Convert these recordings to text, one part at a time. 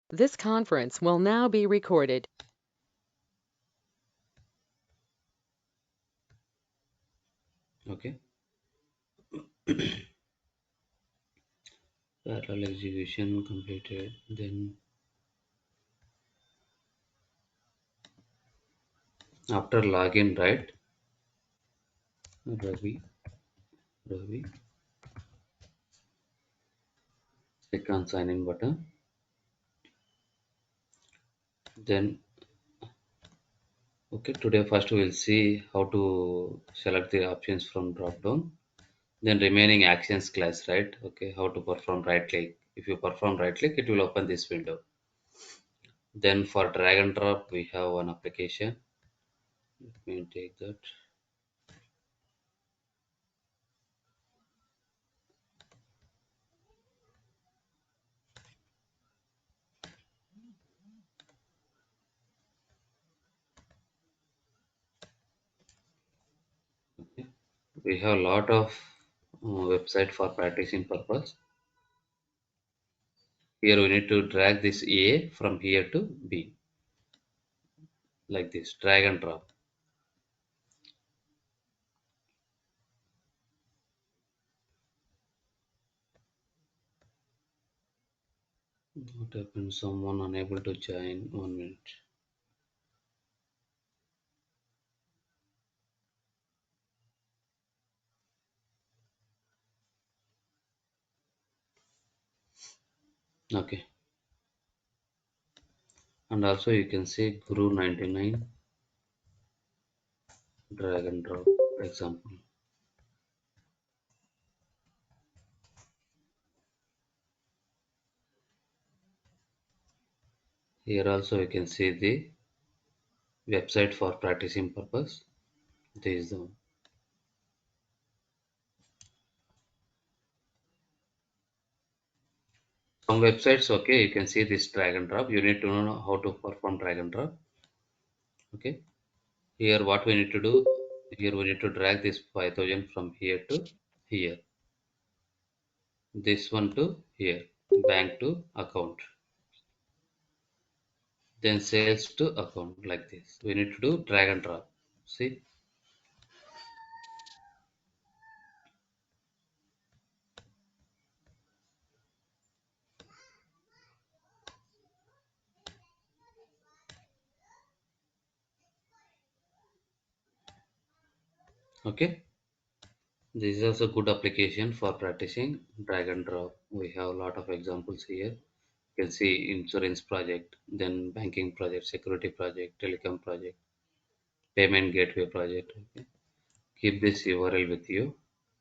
This conference will now be recorded. Okay. Parallel execution completed. Then after login, right? Ravi, Ravi, click on sign in button. Then okay, today first we'll see how to select the options from drop down. Then remaining actions class, right? Okay, how to perform right click. If you perform right click, it will open this window. Then for drag and drop, we have one application. Let me take that. Okay. We have a lot of website for practicing purpose. Here we need to drag this A from here to B, like this, drag and drop. What happens? Someone unable to join. 1 minute. Okay. And also you can say Guru 99, drag and drop example. Here also you can see the website for practicing purpose. This is the one. Some websites, okay, you can see this drag and drop. You need to know how to perform drag and drop. Okay. Here what we need to do, here we need to drag this 5000 from here to here. This one to here. Bank to account. Then sales to account, like this. We need to do drag and drop. See? Okay. This is also good application for practicing drag and drop. We have a lot of examples here. You can see insurance project, then banking project, security project, telecom project, payment gateway project. Okay. Keep this URL with you.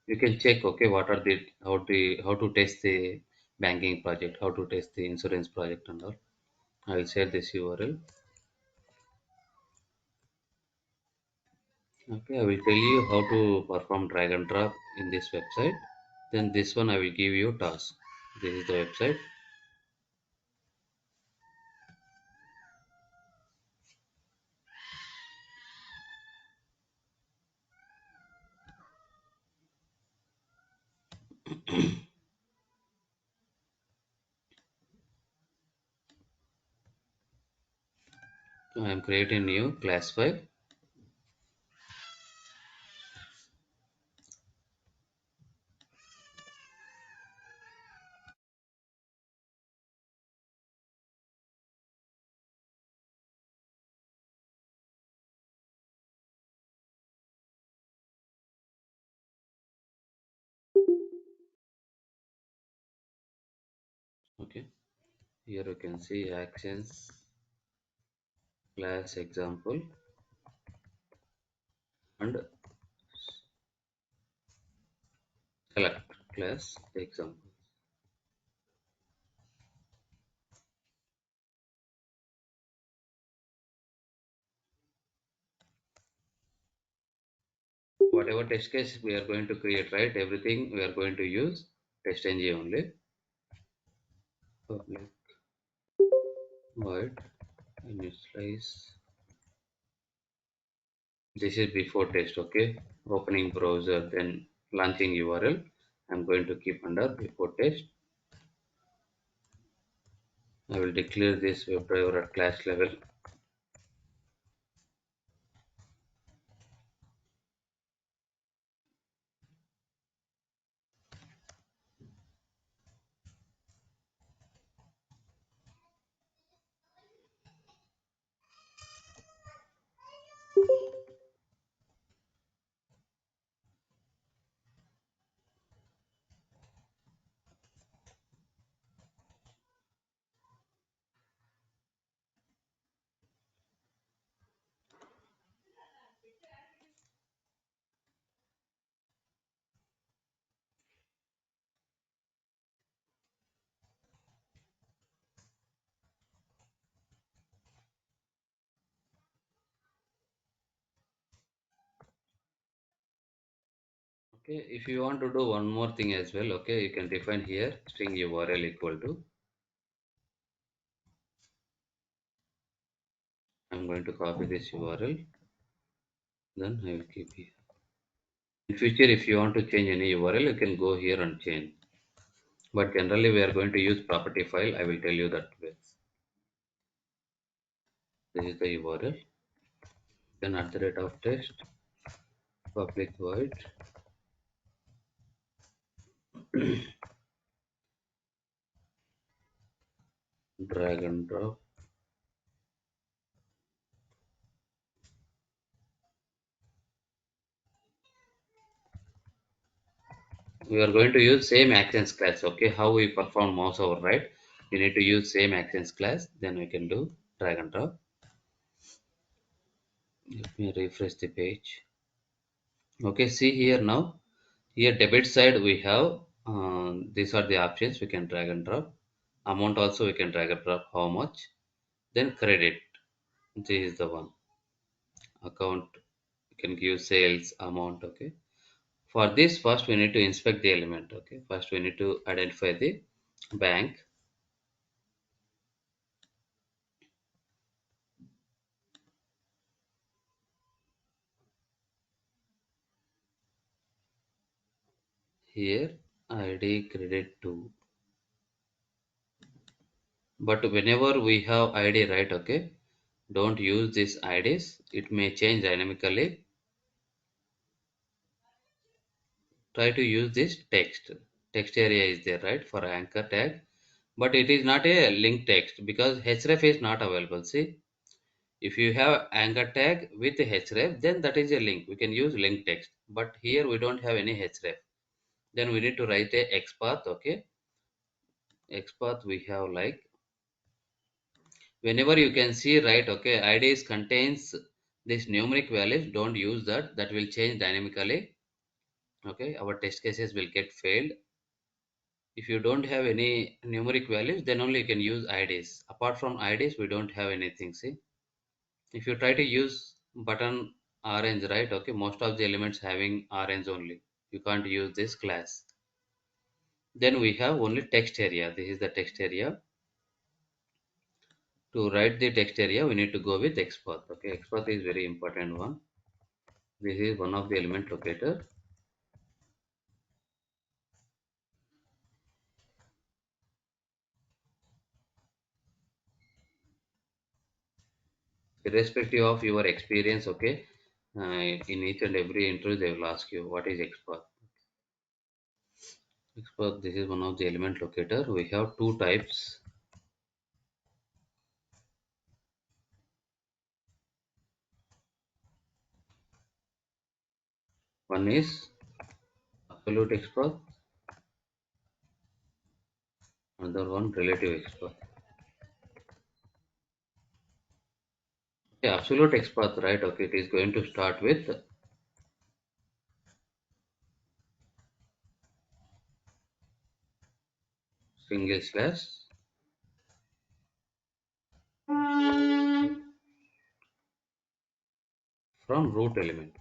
You can check, okay, what are how to test the banking project, how to test the insurance project and all. I will share this URL. Okay, I will tell you how to perform drag and drop in this website. Then this one I will give you task. This is the website. I am creating new class file. Okay, here you can see actions, class example, and select class example. Whatever test case we are going to create, right? Everything we are going to use test ng only. Public void initialize. This is before test, okay? Opening browser, then launching URL. I'm going to keep under before test. I will declare this WebDriver at class level. Okay, if you want to do one more thing as well, okay, you can define here string URL equal to. I'm going to copy this URL, then I will keep here. In future, if you want to change any URL, you can go here and change. But generally, we are going to use property file. I will tell you that way. This is the URL. Then at the rate of test, public void, drag and drop. We are going to use same actions class. Okay, how we perform mouse over right? You need to use same actions class. Then we can do drag and drop. Let me refresh the page. Okay, see here now. Here debit side we have these are the options we can drag and drop. Amount also we can drag and drop how much. Then credit. This is the one. Account you can give sales amount. Okay. For this first we need to inspect the element. Okay. First we need to identify the bank. Here ID credit to. But whenever we have ID right, okay, don't use these IDs. It may change dynamically. Try to use this text area is there right for anchor tag, but it is not a link text because href is not available. See, if you have anchor tag with href, then that is a link, we can use link text, but here we don't have any href. Then we need to write a xpath. Okay, xpath we have like whenever you can see right, okay, IDs contains this numeric values, don't use that, that will change dynamically. Okay, our test cases will get failed. If you don't have any numeric values, then only you can use IDs. Apart from IDs, we don't have anything. See, if you try to use button orange, right? Okay, most of the elements having orange only. You can't use this class. Then we have only text area. This is the text area. To write the text area, we need to go with XPath. Okay, XPath is very important one. This is one of the element locator. Irrespective of your experience, okay, in each and every interview they will ask you what is XPath. Expert, this is one of the element locator. We have two types. One is absolute expert, another one relative expert. Okay, absolute expert, right? Okay, it is going to start with single slash from root element.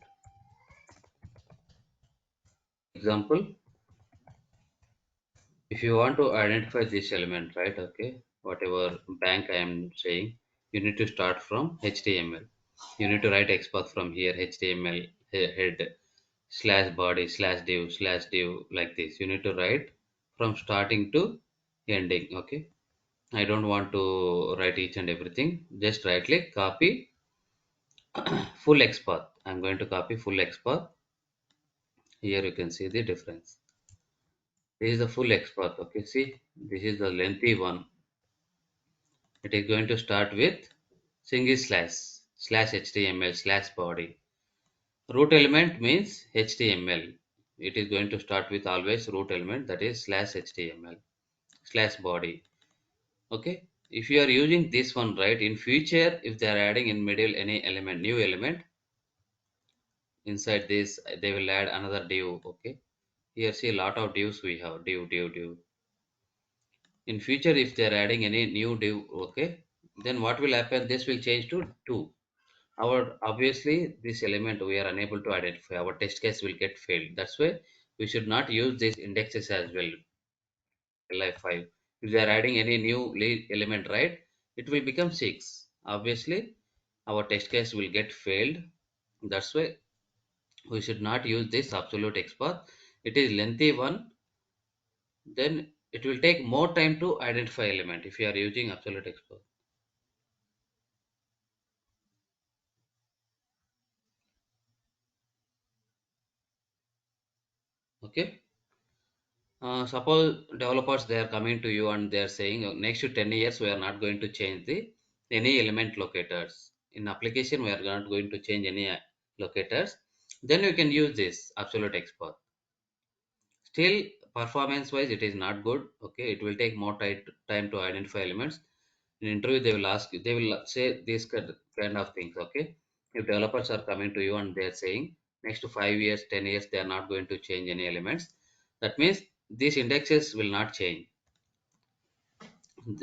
Example, if you want to identify this element, right? Okay, whatever bank I am saying, you need to start from HTML. You need to write expert from here, HTML head slash body slash div like this. You need to write from starting to ending. Okay, I don't want to write each and everything. Just right click, copy full X path. I'm going to copy full X path. Here you can see the difference. This is the full X path. Okay, see, this is the lengthy one. It is going to start with single slash HTML slash body. Root element means HTML. It is going to start with always root element, that is slash HTML slash body. Okay. If you are using this one, right, in future, if they are adding in middle any element, new element inside this, they will add another div. Okay. Here see a lot of divs we have, div. In future, if they are adding any new div, okay, then what will happen? This will change to two. Our obviously this element we are unable to identify. Our test case will get failed. That's why we should not use these indexes as well. Li5. If they are adding any new lead element, right, it will become 6. Obviously, our test case will get failed. That's why we should not use this absolute expert. It is lengthy one. Then it will take more time to identify element if you are using absolute expert. Okay. Suppose developers they are coming to you and they are saying next to 10 years we are not going to change the any element locators in application, we are not going to change any locators. Then you can use this absolute export. Still, performance wise it is not good. Okay, it will take more time to identify elements. In interview they will ask you, they will say this kind of things. Okay, if developers are coming to you and they are saying next to 5 years 10 years they are not going to change any elements, that means these indexes will not change,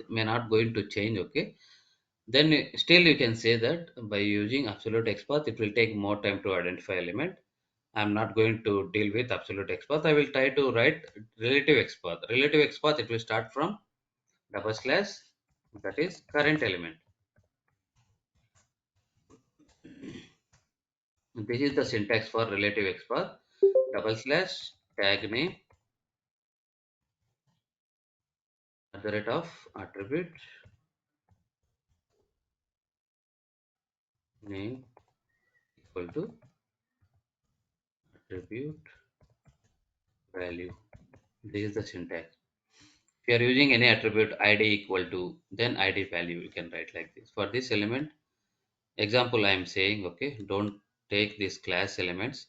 may not going to change. Okay, then still you can say that by using absolute expert it will take more time to identify element. I'm not going to deal with absolute expert, I will try to write relative expert. Relative expert, it will start from double slash, that is current element. This is the syntax for relative expert. Double slash tag name at the rate of attribute name equal to attribute value. This is the syntax. If you are using any attribute id equal to, then id value you can write like this. For this element, example I am saying, okay, don't take this class elements.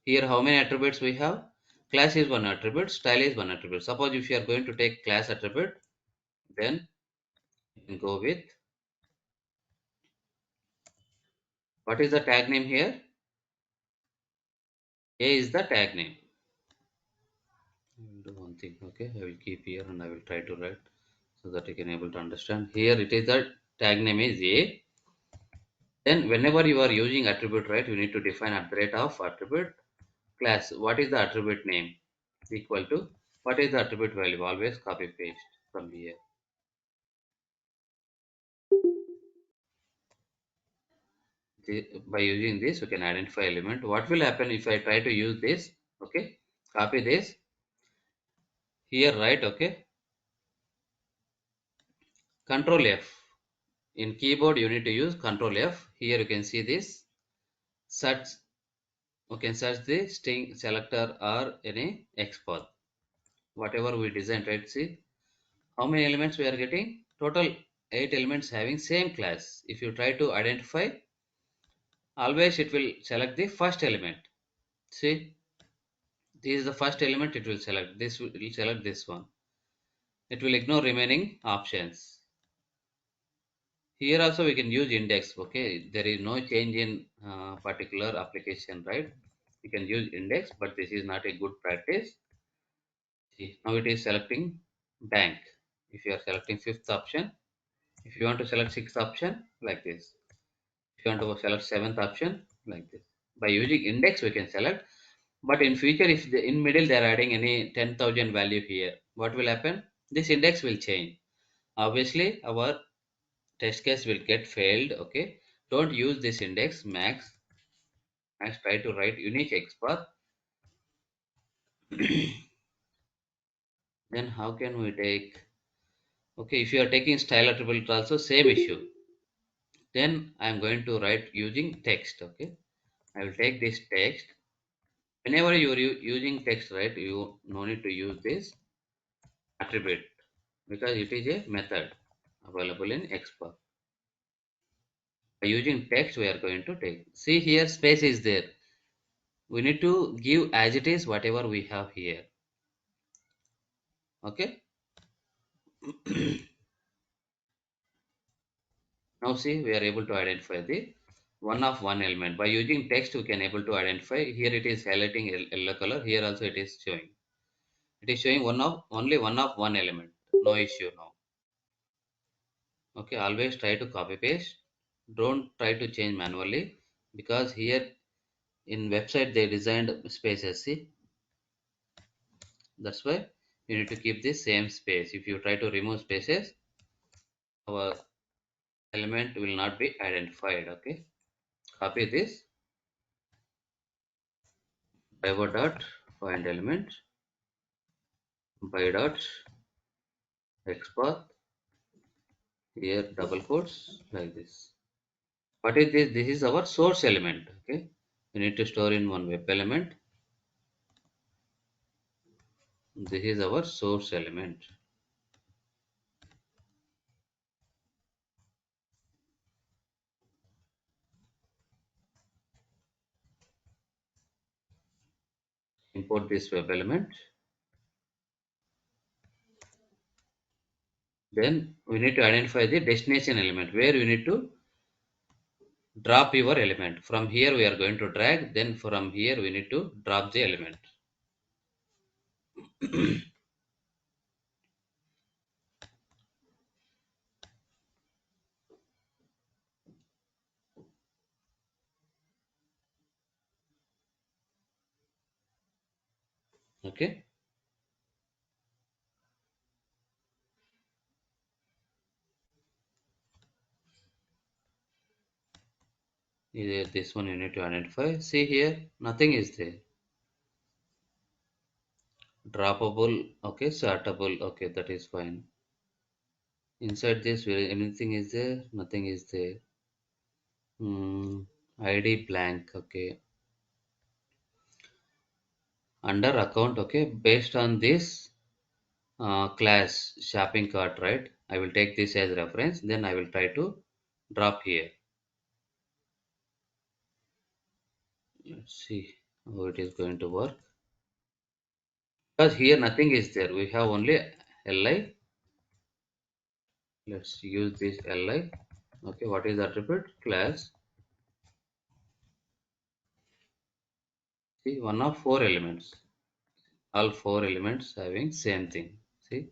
Here how many attributes we have? Class is one attribute, style is one attribute. Suppose if you are going to take class attribute, then you can go with, what is the tag name here? A is the tag name. I will do one thing, okay, I will keep here and I will try to write so that you can able to understand. Here it is the tag name is A. Then whenever you are using attribute, right, you need to define at the rate of attribute class. What is the attribute name equal to, what is the attribute value? Always copy paste from here. By using this you can identify element. What will happen if I try to use this? Okay, copy this here, right? Okay, control F. In keyboard you need to use control F. Here you can see this search. You can search the string selector or any export, whatever we designed, right? See how many elements we are getting, total 8 elements having same class. If you try to identify, always it will select the first element. See, this is the first element, it will select this, will select this one, it will ignore remaining options. Here also we can use index. Okay, there is no change in particular application, right? You can use index, but this is not a good practice. See, now it is selecting bank. If you are selecting fifth option, if you want to select sixth option, like this. If you want to select seventh option, like this. By using index we can select, but in future if in middle they are adding any 10,000 value here, what will happen? This index will change. Obviously our test case will get failed. Okay, don't use this index. Max try to write unique expert. Then how can we take Okay, if you are taking style attribute also same issue. Then I am going to write using text. Okay, I will take this text. Whenever you are using text, right, you no need to use this attribute because it is a method available in Xpath. By using text, we are going to take. See here, space is there. We need to give as it is whatever we have here. Okay. Now see, we are able to identify the one of one element. By using text, we can able to identify. Here it is highlighting yellow color. Here also it is showing. It is showing one of only one of one element. No issue now. Okay, always try to copy paste. Don't try to change manually because here in website they designed spaces. See, that's why you need to keep the same space. If you try to remove spaces, our element will not be identified. Okay, copy this. Pivot dot find element by dot XPath here double quotes like this. What is this? This is our source element. Okay, we need to store in one web element. This is our source element. Import this web element. Then we need to identify the destination element where we need to drop your element. From here we are going to drag. Then from here we need to drop the element. Okay. This one you need to identify. See here, nothing is there. Droppable, okay, sortable, okay, that is fine. Inside this, where anything is there, nothing is there. ID blank, okay. Under account, okay, based on this class shopping cart, right? I will take this as reference, then I will try to drop here. Let's see how it is going to work. Because here nothing is there, we have only li. Let's use this li. Okay, what is the attribute? Class. See, one of four elements. All four elements having same thing. See,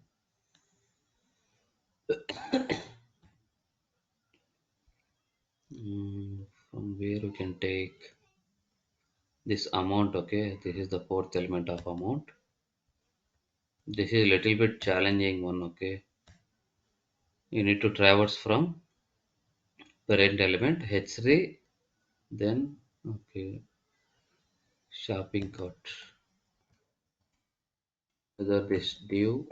from where we can take this amount. Okay, this is the fourth element of amount. This is a little bit challenging one. Okay, you need to traverse from parent element h3, then okay shopping cart. Whether this div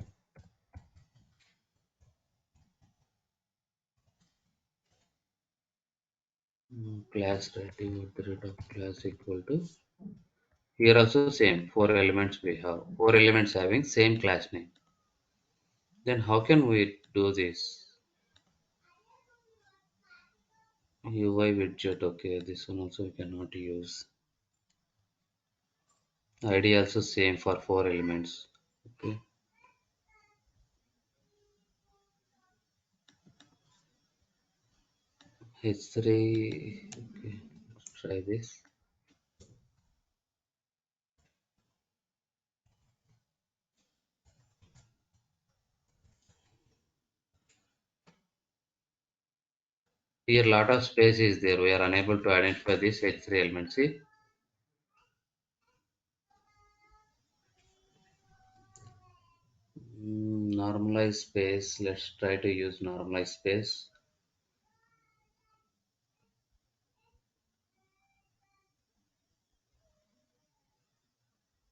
class relative at the rate of class equal to here also same four elements we have four elements having same class name. Then how can we do this? UI widget, okay, this one also we cannot use. ID also same for four elements. Okay, H3. Okay, let's try this. Here lot of space is there. We are unable to identify this H3 element. See, normalize space. Let's try to use normalize space.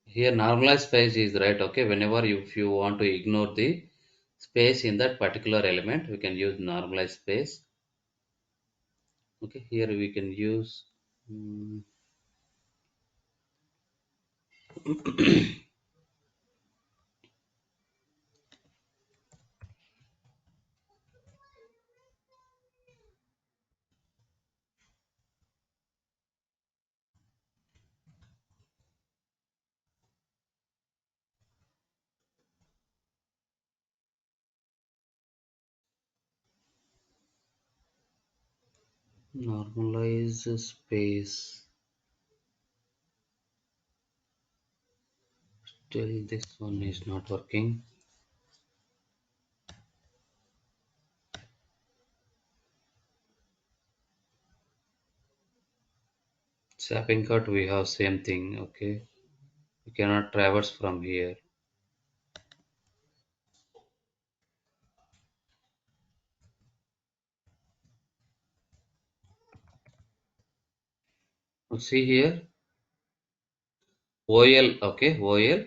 Here normalize space is right. Okay, whenever you if you want to ignore the space in that particular element. We can use normalized space. Okay, here we can use mm, normalize space. Still, this one is not working. Sapping cut, we have same thing. Okay, we cannot traverse from here. Now see here, OL. Okay, OL.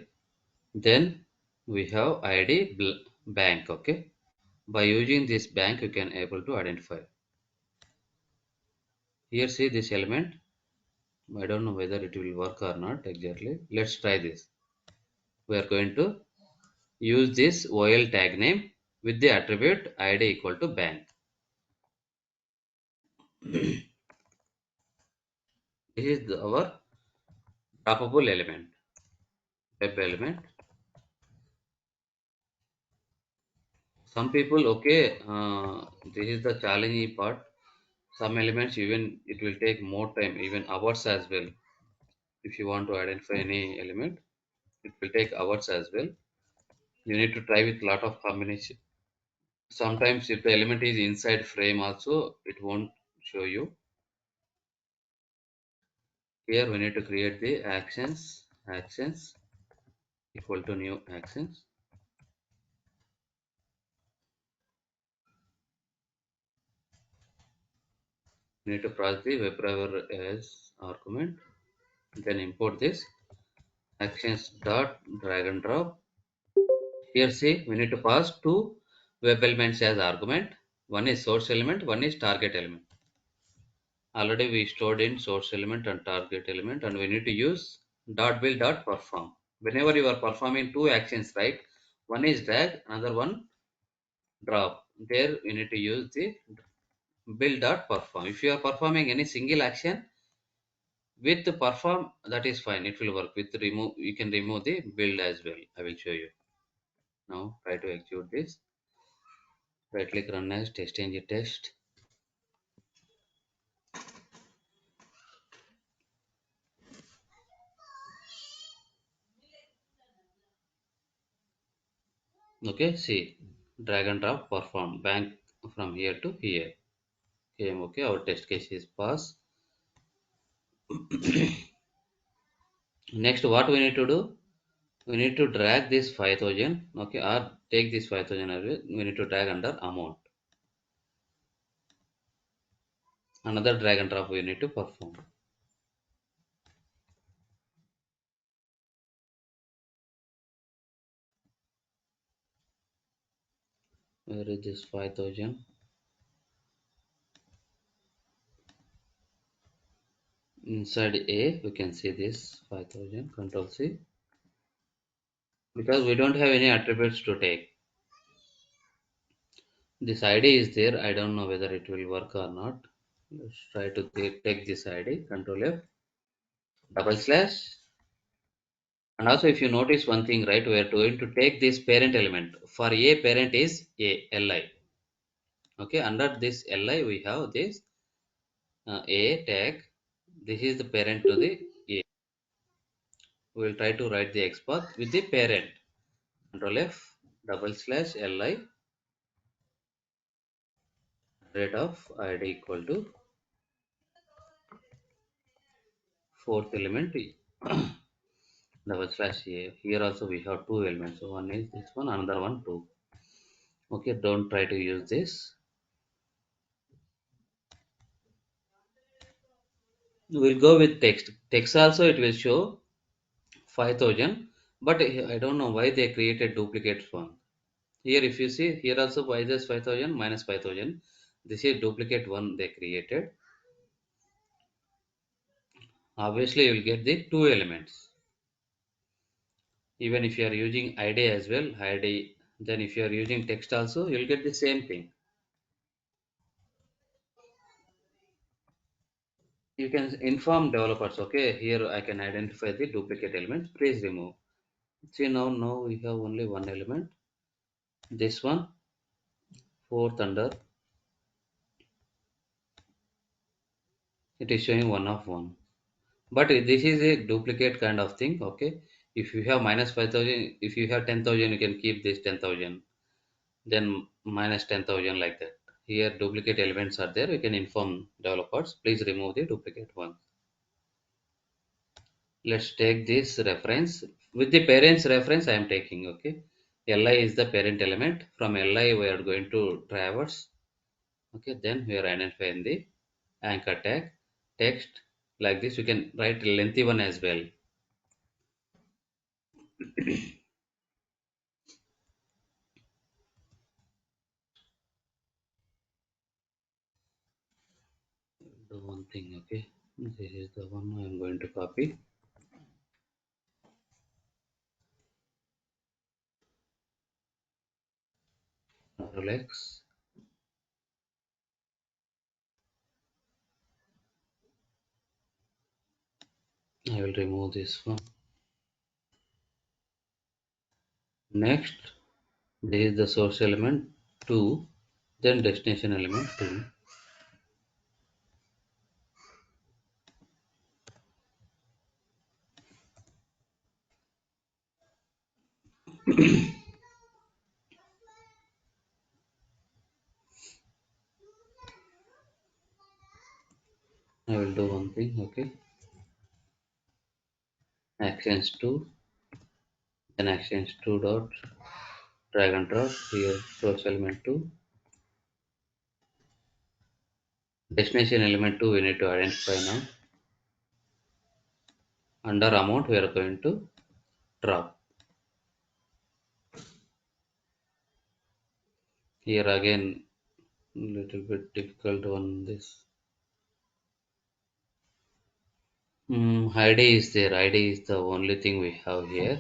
Then we have ID bank. Okay, by using this bank, you can able to identify. Here, see this element. I don't know whether it will work or not exactly. Let's try this. We are going to use this OL tag name with the attribute ID equal to bank. This is our droppable element, web element. Some people, okay, this is the challenging part. Some elements even it will take more time, even hours as well. If you want to identify any element, it will take hours as well. You need to try with lot of combination. Sometimes if the element is inside frame also, it won't show you. Here we need to create the actions equal to new actions. We need to pass the web driver as argument. Then import this actions dot drag and drop. Here see we need to pass two web elements as argument. One is source element, one is target element. Already we stored in source element and target element, and we need to use dot build dot perform. Whenever you are performing two actions, right? One is drag, another one drop. There you need to use the build dot perform. If you are performing any single action with the perform, that is fine. It will work. With remove, you can remove the build as well. I will show you. Now try to execute this. Right click run as test engine test. Okay, see drag and drop perform bank from here to here. Okay, our test case is pass. Next, what we need to do? We need to drag this 5,000. Okay, or take this 5,000 away. We need to drag under amount. Another drag and drop we need to perform. Where is this 5,000? Inside A, we can see this 5,000. Control C. Because we don't have any attributes to take. This ID is there. I don't know whether it will work or not. Let's try to take this ID. Control F. Double slash. And also, if you notice one thing, right, we are going to take this parent element. For A, parent is A, Li. Okay, under this Li, we have this A tag. This is the parent to the A. We will try to write the XPath with the parent. Control F, double slash Li, rate of ID equal to fourth element double slash A. Here also we have two elements. So one is this one, another one two. Okay, don't try to use this. We'll go with text. Text also it will show 5,000, but I don't know why they created duplicate one. Here if you see here also minus 5000 minus 5000. This is duplicate one they created. Obviously you will get the two elements. Even if you are using id as well, id, then if you are using text also you will get the same thing. You can inform developers, okay, here I can identify the duplicate elements, please remove. See now we have only one element. This one, fourth under, it is showing one of one. But this is a duplicate kind of thing, okay. If you have minus 5000, if you have 10,000, you can keep this 10,000, then minus 10,000 like that. Here duplicate elements are there. You can inform developers, please remove the duplicate one. Let's take this reference with the parents reference I am taking, okay. Li is the parent element. From li we are going to traverse, okay. Then we are identifying the anchor tag text. Like this you can write lengthy one as well. The one thing, okay, this is the one I am going to copy. Relax. I will remove this one. Next, this is the source element 2, then destination element 2. I will do one thing, okay. Actions 2, then actions 2 dot drag and drop here source element 2. Destination element 2 we need to identify now. Under amount we are going to drop. Here again little bit difficult one this. ID is there. ID is the only thing we have here.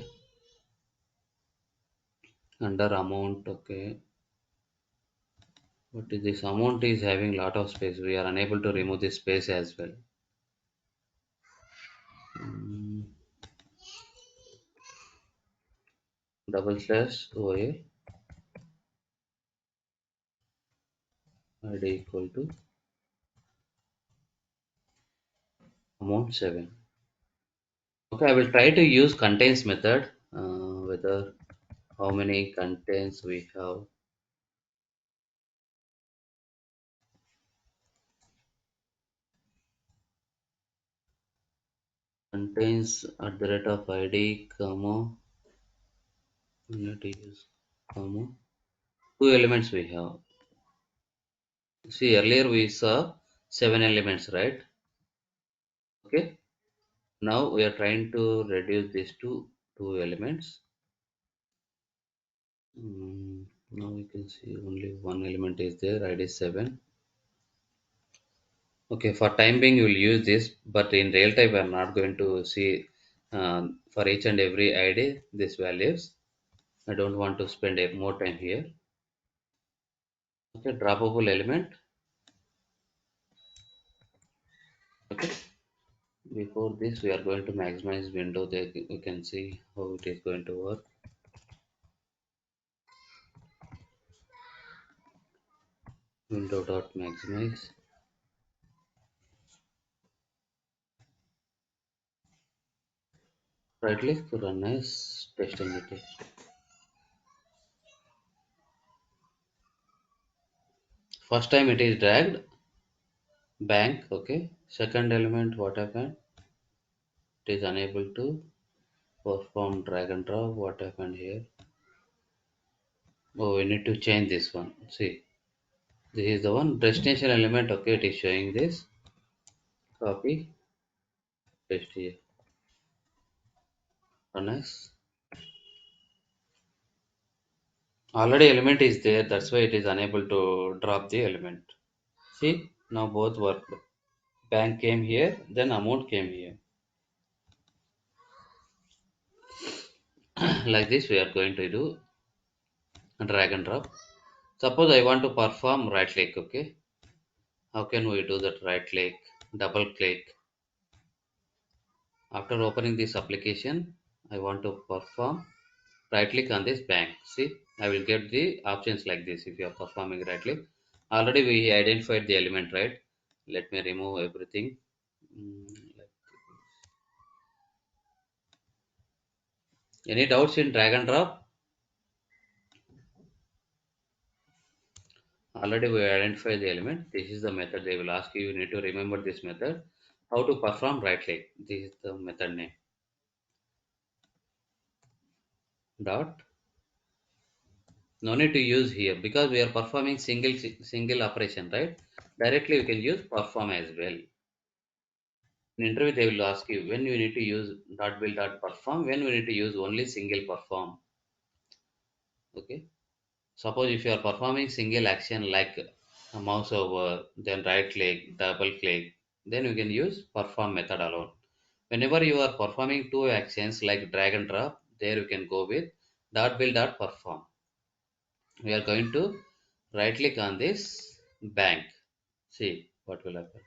Under amount, okay. But this amount is having lot of space. We are unable to remove this space as well. Mm, double slash OA ID equal to amount 7. Okay, I will try to use contains method. Whether how many contains we have. Contains at the rate of ID, comma, we need to use comma. Two elements we have. See, earlier we saw 7 elements, right? Okay. Now we are trying to reduce this to 2 elements. Now we can see only one element is there, ID 7. Okay, for time being, we will use this, but in real time, we are not going to see for each and every ID these values. I don't want to spend more time here. Okay, droppable element. Okay, before this, we are going to maximize window. There you can see how it is going to work. Window dot maximize. Right click to run as test entity. First time it is dragged bank, okay. Second element, what happened? It is unable to perform drag and drop. What happened here? Oh, we need to change this one. See, this is the one destination element, okay. It is showing this. Copy, paste here. Run as. Already element is there, that's why it is unable to drop the element. See, now both work. Bank came here, then amount came here. Like this, we are going to do drag and drop. Suppose I want to perform right click, okay? How can we do that? Right click, double click. After opening this application, I want to perform right click on this bank. See, I will get the options like this if you are performing right click. Already we identified the element, right? Let me remove everything. Like, any doubts in drag and drop? Already we identified the element. This is the method they will ask you. You need to remember this method. How to perform right click. This is the method name. Dot. No need to use here because we are performing single operation, right? Directly you can use perform as well. In interview they will ask you when you need to use dot build dot perform, when we need to use only single perform. Okay. Suppose if you are performing single action like a mouse over, then right click, double click, then you can use perform method alone. Whenever you are performing two actions like drag and drop, there you can go with dot build dot perform. We are going to right click on this bank. See what will happen.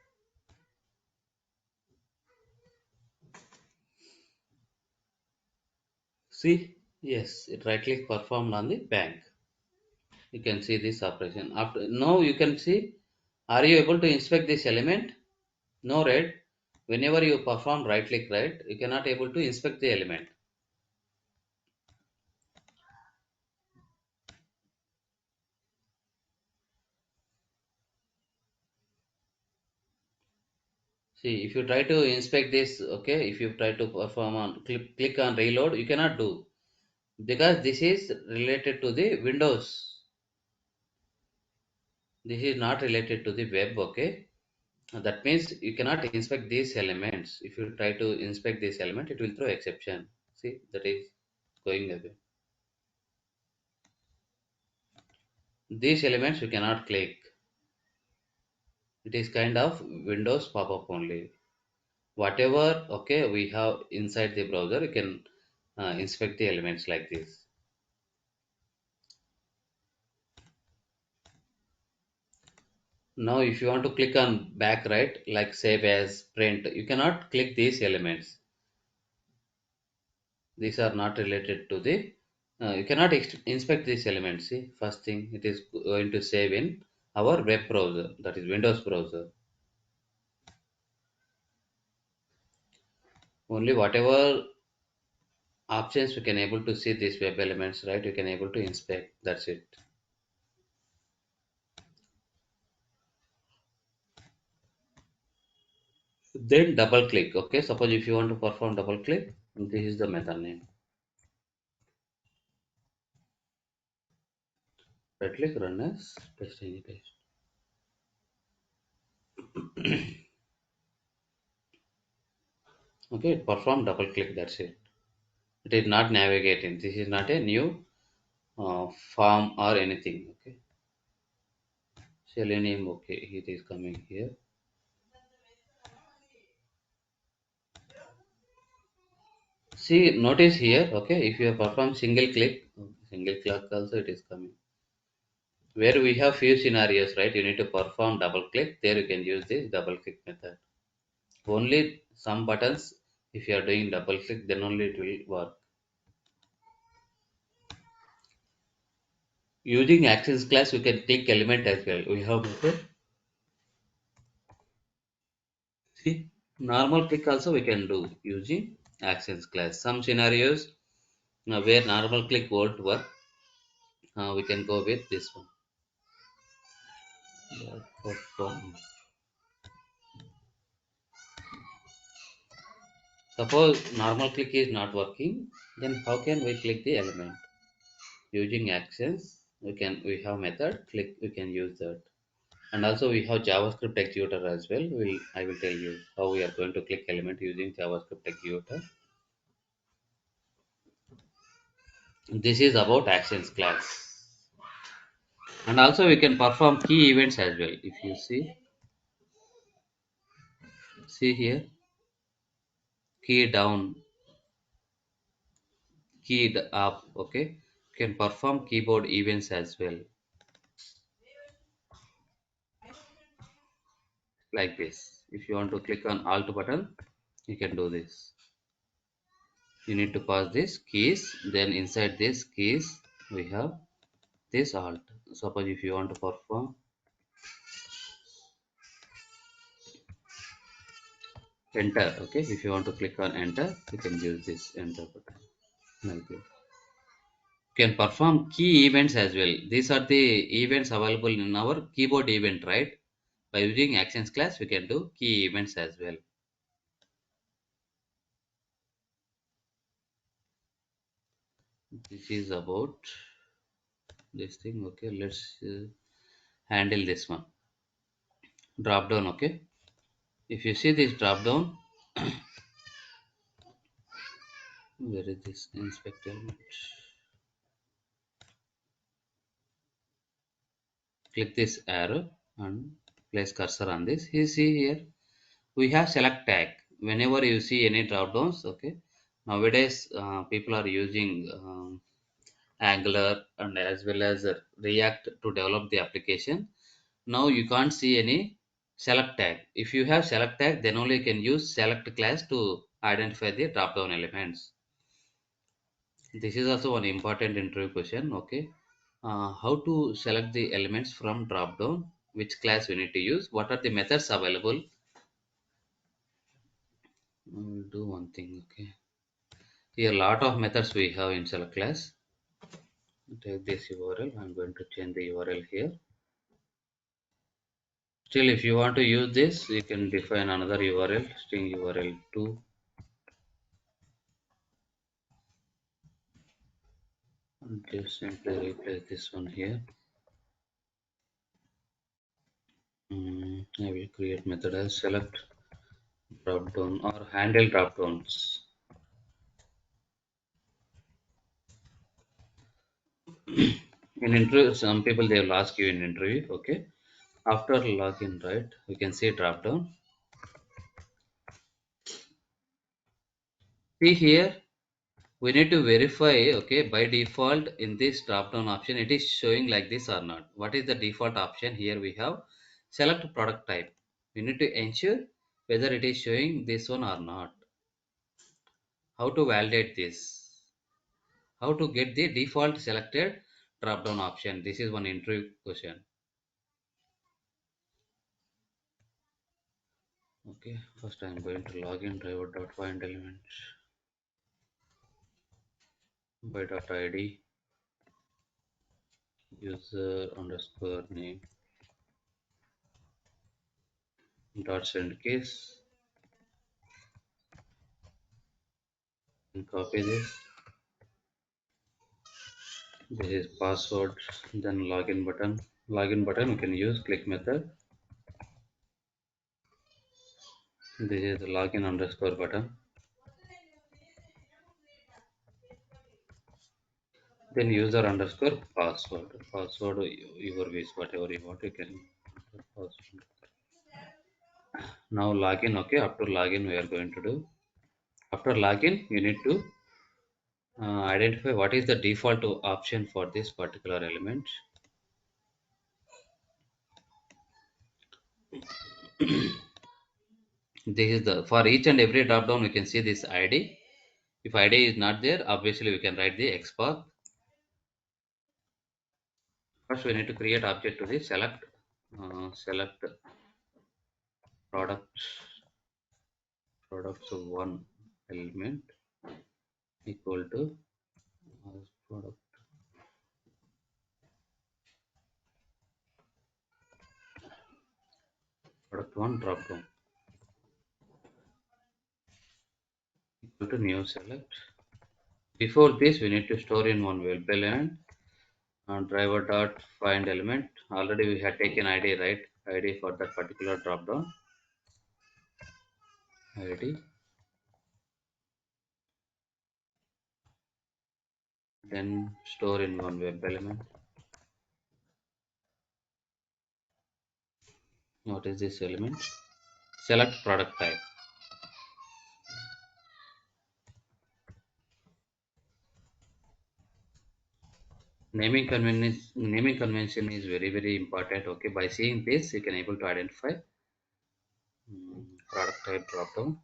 See, yes, it right click performed on the bank. You can see this operation. After now you can see, are you able to inspect this element? No, right? Whenever you perform right click, right, you cannot able to inspect the element. See, if you try to inspect this, okay, if you try to perform on click on reload, you cannot do because this is related to the Windows. This is not related to the web, okay? That means you cannot inspect these elements. If you try to inspect this element, it will throw exception. See, that is going away. These elements you cannot click. It is kind of Windows pop-up only. Whatever, okay, we have inside the browser, you can inspect the elements like this. Now, if you want to click on back right, like save as print, you cannot click these elements. These are not related to the, you cannot inspect these elements. See, first thing, it is going to save in our web browser, that is Windows browser. Only whatever options we can able to see these web elements, right? You can able to inspect. That's it. Then double click. Okay, suppose if you want to perform double click, this is the method name. Right click, run as paste any paste. Okay, perform double click. That's it. It is not navigating. This is not a new form or anything. Okay, Selenium. Okay, it is coming here. See, notice here. Okay, if you perform single click also it is coming. Where we have few scenarios, right? You need to perform double click. There you can use this double click method. Only some buttons, if you are doing double click, then only it will work. Using actions class, we can click element as well. We have method. See, normal click also we can do using actions class. Some scenarios where normal click won't work, we can go with this one. Perform. Suppose normal click is not working, then how can we click the element? Using actions, we have method click. We can use that. And also we have JavaScript executor as well. I will tell you how we are going to click element using JavaScript executor. This is about actions class. And also we can perform key events as well. If you see here, key down, keyed up, okay, can perform keyboard events as well, like this. If you want to click on alt button, you can do this. You need to pass this keys, then inside this keys we have this alt. Suppose if you want to perform enter, okay, if you want to click on enter, you can use this enter button, like this. You can perform key events as well. These are the events available in our keyboard event, right? By using actions class, we can do key events as well. This is about this thing. Okay, let's handle this one. Drop down. Okay, if you see this drop down, where is this inspect element? Click this arrow and place cursor on this. You see here we have select tag. Whenever you see any drop downs, okay. Nowadays, people are using Angular and as well as React to develop the application. Now you can't see any select tag. If you have select tag, then only you can use select class to identify the drop down elements. This is also one important interview question. Okay, how to select the elements from drop down? Which class we need to use? What are the methods available? We'll do one thing. Okay, here a lot of methods we have in select class. Take this URL. I'm going to change the URL here. Still, if you want to use this, you can define another URL, string URL 2. And just simply replace this one here. I will create method as select dropdown or handle dropdowns. In interview, some people they will ask you in interview. Okay, after login, right? You can see dropdown. See here, we need to verify. Okay, by default in this dropdown option, it is showing like this or not. What is the default option? Here we have select product type. We need to ensure whether it is showing this one or not. How to validate this? How to get the default selected drop down option? This is one interview question. Okay, first I'm going to log in driver.find elements by dot id user underscore name dot send case and copy this. This is password, then login button. Login button we can use click method. This is the login underscore button. Then user underscore password. Password your wish, whatever you want, you can password. Now login, okay. After login, we are going to do. After login, you need to identify what is the default option for this particular element. This is the for each and every drop down. We can see this ID. If ID is not there, obviously we can write the XPath. First, we need to create object to the select product products of one element equal to product product one drop down equal to new select. Before this, we need to store in one web element driver dot find element. Already we had taken ID, right? ID for that particular drop down. ID, then store in one web element. What is this element? Select product type. Naming convention is very important. Okay, by seeing this, you can able to identify product type drop down.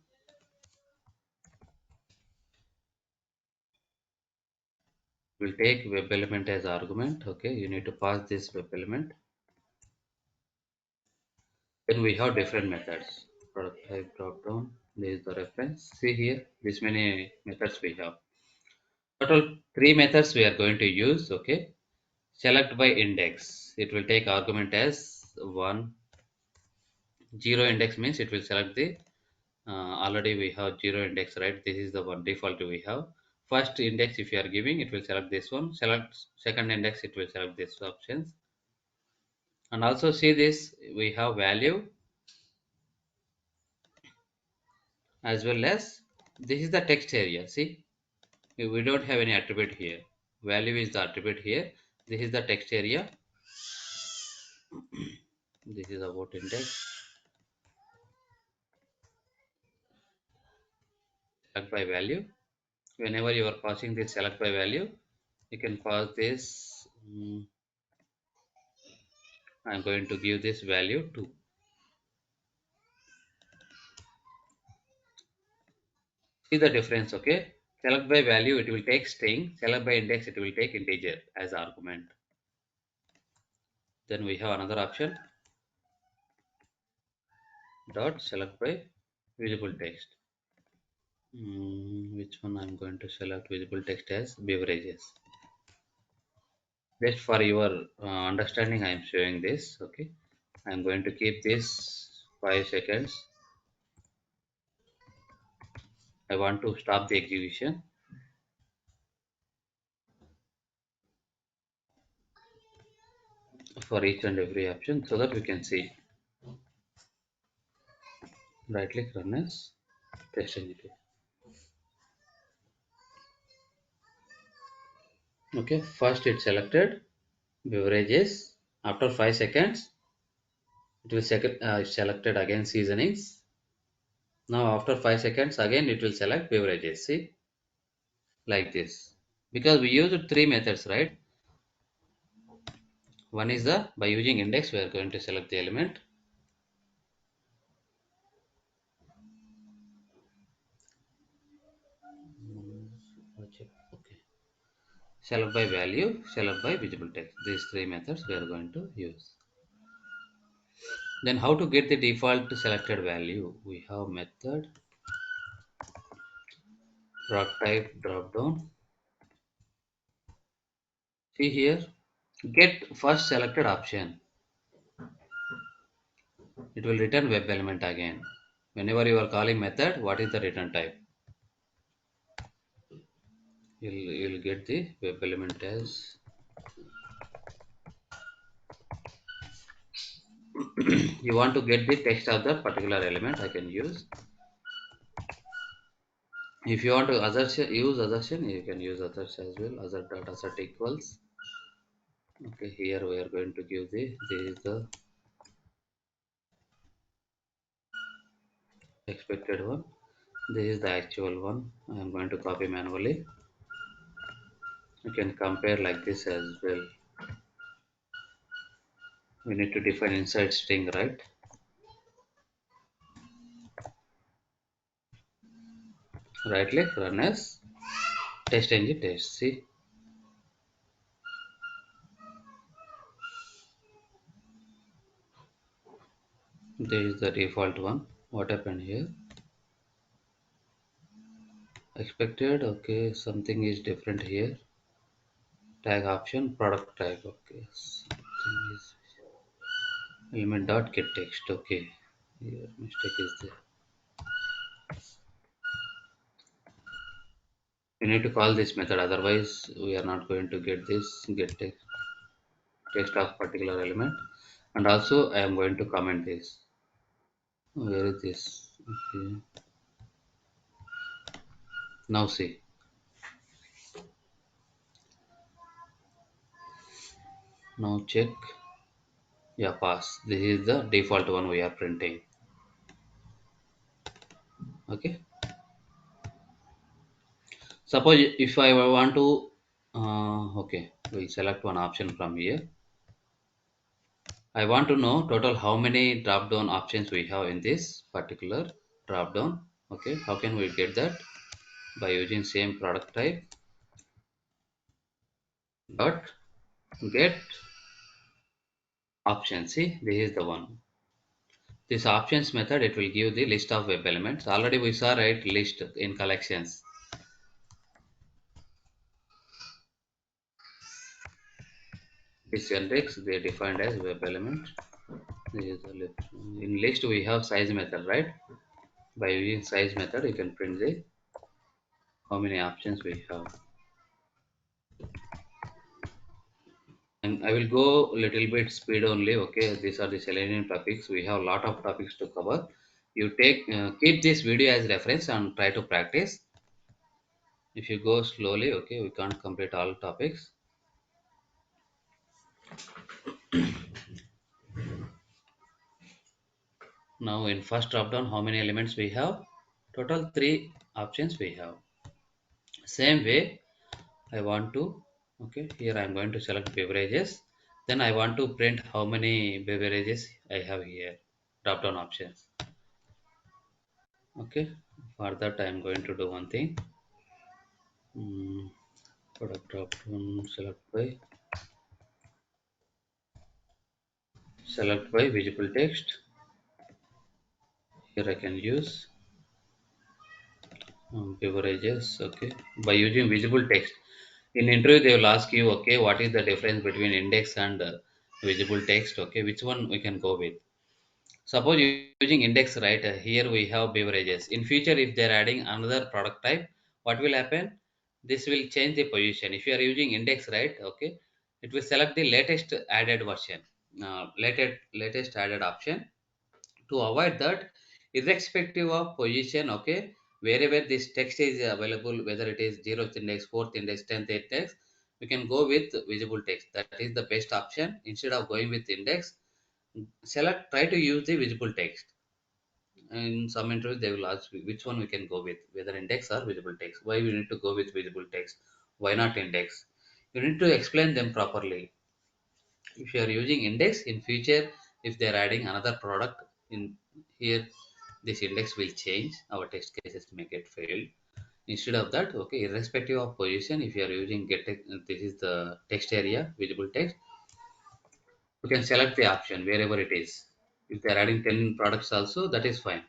We'll take web element as argument. Okay, you need to pass this web element. Then we have different methods. Product type drop down. There is the reference. See here, this many methods we have. Total three methods we are going to use. Okay, select by index. It will take argument as one. Zero index means it will select the already we have zero index, right? This is the one default we have. First index if you are giving, it will select this one. Select second index, it will select this options. And also see this, we have value as well as this is the text area. See, we don't have any attribute here. Value is the attribute here. This is the text area. This is about index. Select by value. Whenever you are passing this select by value, you can pass this. I'm going to give this value to. See the difference, okay? Select by value, it will take string. Select by index, it will take integer as argument. Then we have another option, dot select by visible text. Which one I'm going to select visible text as beverages. Just for your understanding, I'm showing this, okay? I'm going to keep this 5 seconds. I want to stop the execution for each and every option so that we can see. Right click run as test engineer. Okay, first it's selected beverages. After 5 seconds, it will selected again seasonings. Now after 5 seconds, again it will select beverages. See, like this. Because we used three methods, right? One is the by using index, we are going to select the element. Okay. Select by value, select by visible text. These three methods we are going to use. Then how to get the default selected value? We have method product type drop down. See here, get first selected option. It will return web element again. Whenever you are calling method, what is the return type? You'll get the web element as you want to get the text of the particular element. I can use. If you want to use assertion, you can use others as well. Assert dot assert equals. Okay, here we are going to give this is the expected one. This is the actual one. I am going to copy manually. You can compare like this as well. We need to define inside string, right? Right click, run as test engine test. See, this is the default one. What happened here? Expected. Okay, something is different here. Tag option, product tag. Okay, something is element dot get text. Okay, here mistake is there. We need to call this method, otherwise we are not going to get this get text of particular element. And also I am going to comment this. Where is this? Okay, now see. Now check. Yeah, pass. This is the default one we are printing. Okay. Suppose if I want to, okay, we'll select one option from here. I want to know total how many drop down options we have in this particular drop down. Okay, how can we get that? By using same product type dot get option. See, this is the one. This options method, it will give the list of web elements. Already we saw, right, list in collections. This index they defined as web element. This is the list. In list we have size method, right? By using size method, you can print the how many options we have. And I will go a little bit speed only. Okay, these are the Selenium topics. We have a lot of topics to cover. You take keep this video as reference and try to practice. If you go slowly, okay, we can't complete all topics. Now in first drop down, how many elements we have? Total three options we have. Same way, I want to, okay, here I'm going to select beverages. Then I want to print how many beverages I have here. Drop down options. Okay, for that I'm going to do one thing. Mm, product drop down, select by visible text. Here I can use beverages. Okay, by using visible text. In interview they will ask you, okay, what is the difference between index and visible text? Okay, which one we can go with? Suppose using index, right? Here we have beverages. In future, if they're adding another product type, what will happen? This will change the position. If you are using index, right? Okay, it will select the latest added version, latest added option. To avoid that, irrespective of position, okay, wherever this text is available, whether it is 0th index, 4th index, 10th index, we can go with visible text. That is the best option. Instead of going with index, try to use the visible text. In some interviews they will ask which one we can go with, whether index or visible text. Why we need to go with visible text, why not index? You need to explain them properly. If you are using index in future, if they are adding another product in here, this index will change, our test cases may get failed. Instead of that, okay, irrespective of position, if you are using this is the text area, visible text, you can select the option wherever it is. If they are adding 10 products also, that is fine.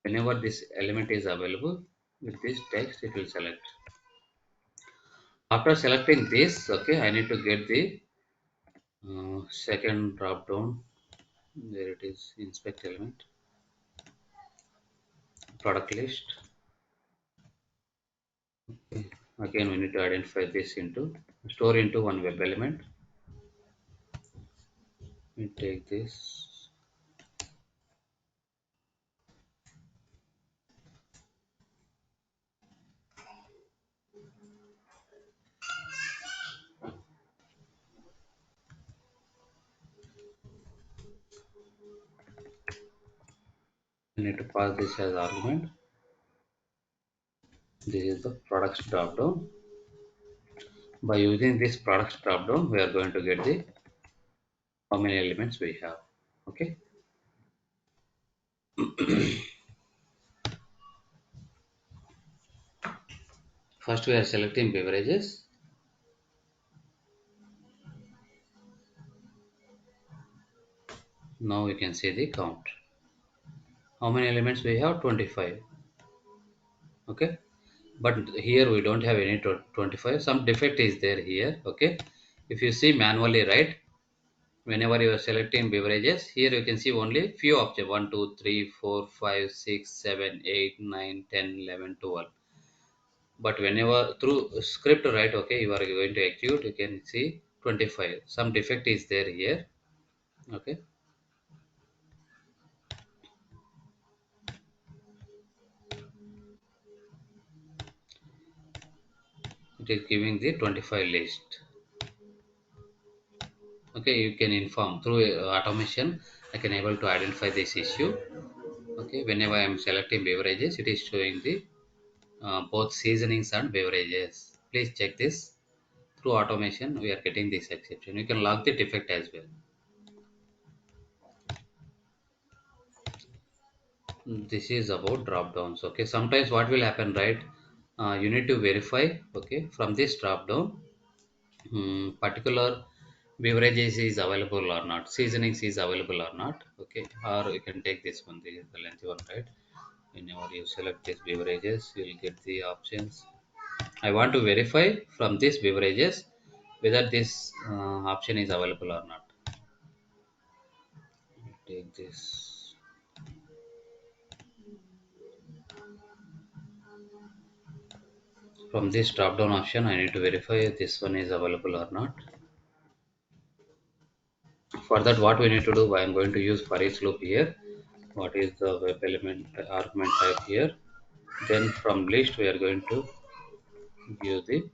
Whenever this element is available with this text, it will select. After selecting this, okay, I need to get the second drop down. There it is, inspect element, product list. Okay. Again, we need to identify this into store into one web element. We take this. We need to pass this as argument. This is the products drop down. By using this products drop down, we are going to get the how many elements we have. Okay. First, we are selecting beverages. Now we can see the count. How many elements we have? 25. Okay. But here we don't have any 25. Some defect is there here. Okay. If you see manually, right? Whenever you are selecting beverages, here you can see only few options 1, 2, 3, 4, 5, 6, 7, 8, 9, 10, 11, 12. But whenever through script, right? Okay, you are going to execute, you can see 25. Some defect is there here. Okay. It is giving the 25 list. Okay, you can inform through automation. I can able to identify this issue. Okay, whenever I am selecting beverages, it is showing the both seasonings and beverages. Please check this. Through automation we are getting this exception. You can log the defect as well. This is about drop downs. Okay, sometimes what will happen, right? You need to verify, okay, from this drop down, particular beverages is available or not, seasonings is available or not. Okay, or you can take this one, the lengthy one, right? Whenever you select these beverages, you will get the options. I want to verify from these beverages whether this option is available or not. Take this. From this drop down option, I need to verify if this one is available or not. For that, what we need to do, I am going to use for each loop here. What is the web element argument type here? Then from list, we are going to give the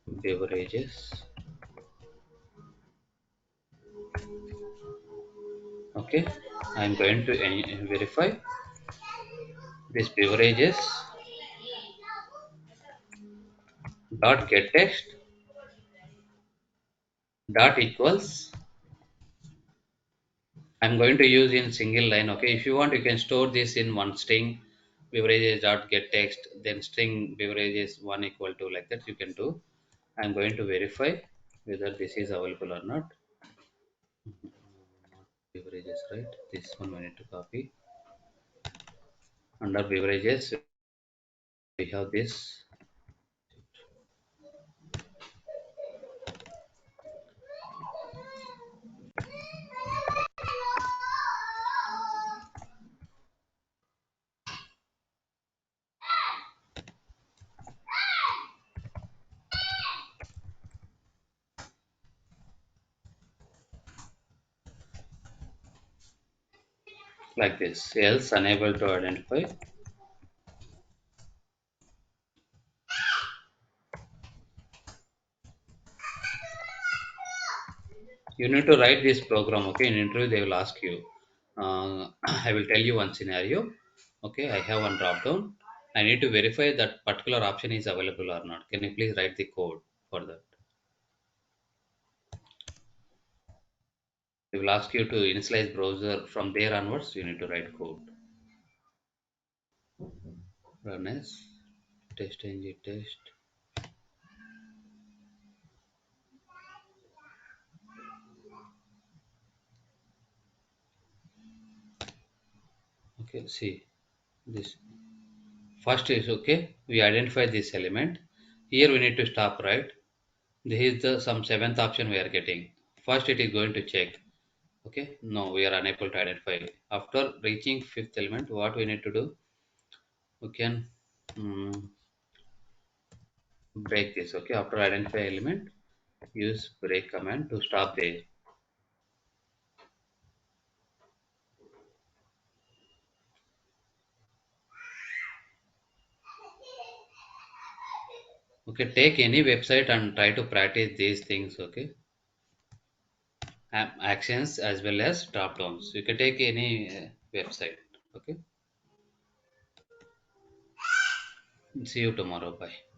beverages. Okay, I am going to verify this beverages dot get text dot equals. I'm going to use in single line. Okay, if you want, you can store this in one string beverages dot get text, then string beverages one equal to, like that you can do. I'm going to verify whether this is available or not. Beverages, right? This one we need to copy. Under beverages, we have this like this. Else unable to identify. You need to write this program. Okay, in interview they will ask you. I will tell you one scenario. Okay, I have one drop down. I need to verify that particular option is available or not. Can you please write the code for that? They will ask you to initialize browser. From there onwards, you need to write code. Run as test ng test. Okay, see this. First is okay. We identify this element. Here we need to stop, right? This is the some seventh option we are getting. First, it is going to check. Okay, no, we are unable to identify. After reaching fifth element, what we need to do? We can break this. Okay, after identify element, use break command to stop there. Okay, take any website and try to practice these things. Okay, actions as well as drop downs. You can take any website. Okay, see you tomorrow. Bye.